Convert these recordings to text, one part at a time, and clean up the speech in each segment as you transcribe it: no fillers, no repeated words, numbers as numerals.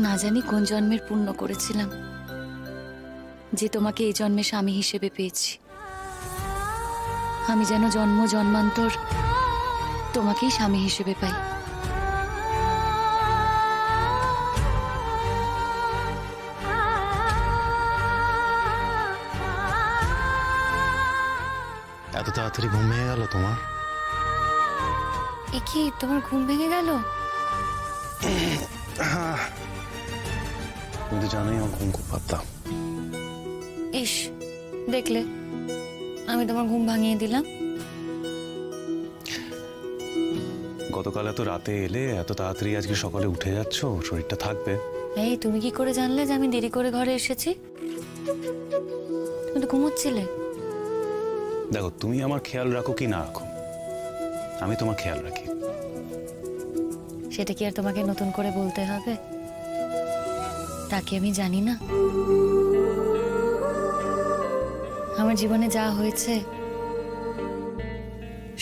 না জানি কোন জন্মের পুণ্য করেছিলাম যে তোমাকে এই জন্মে স্বামী হিসেবে পেয়েছি। আমি যেন জন্ম জন্মান্তর তোমাকেই স্বামী হিসেবে পাই। এত তাড়াতাড়ি ঘুম ভেঙে গেল তোমার? এ কি, তোমার ঘুম ভেঙে গেল? তুমি তো জানোই আমার ঘুম খুব পাতলা। ইস, দেখলে আমি তোমার ঘুম ভাঙিয়ে দিলাম। গতকাল এত রাতে এলে, এত তাড়াতাড়ি আজকে সকালে উঠে যাচ্ছ, শরীরটা থাকবে। এই, তুমি কি করে জানলে যে আমি দেরি করে ঘরে এসেছি? তুমি তো ঘুমোচ্ছিলে। দেখো, তুমি আমার খেয়াল রাখো কি না রাখো, আমি তোমার খেয়াল রাখি। সেটা কি আর তোমাকে নতুন করে বলতে হবে? তা কি আমি জানি না? আমার জীবনে যা হয়েছে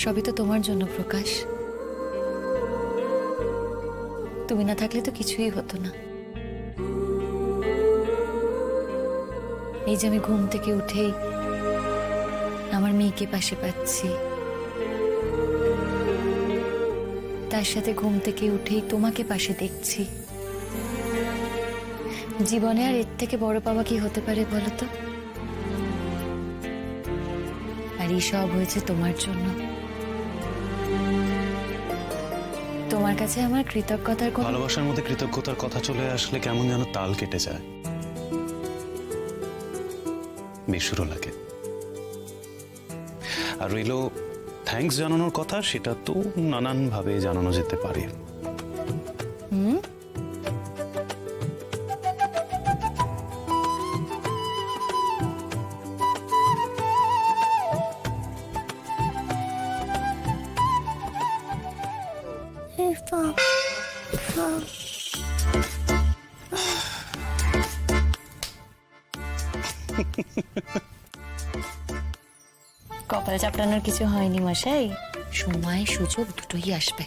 সবই তো তোমার জন্য প্রকাশ। তুমি না থাকলে তো কিছুই হতো না। এই যে আমি ঘুম থেকে উঠেই আমার মেয়েকে পাশে পাচ্ছি, তার সাথে ঘুম থেকে উঠেই তোমাকে পাশে দেখছি। জীবনে আর এর থেকে বড় পাওয়া কি হতে পারে বলো তো? আর এই সব হয়েছে তোমার জন্য। তোমার কাছে আমার কৃতজ্ঞতার কথা। ভালোবাসার মধ্যে কৃতজ্ঞতার কথা চলে আসলে কেমন যেন তাল কেটে যায়, বেসুরো লাগে। আর রইল থ্যাঙ্কস জানানোর কথা, সেটা তো নানান ভাবে জানানো যেতে পারে। হুম, কপালে চাপটানোর কিছু হয়নি মশাই, সময় সুযোগ দুটোই আসবে।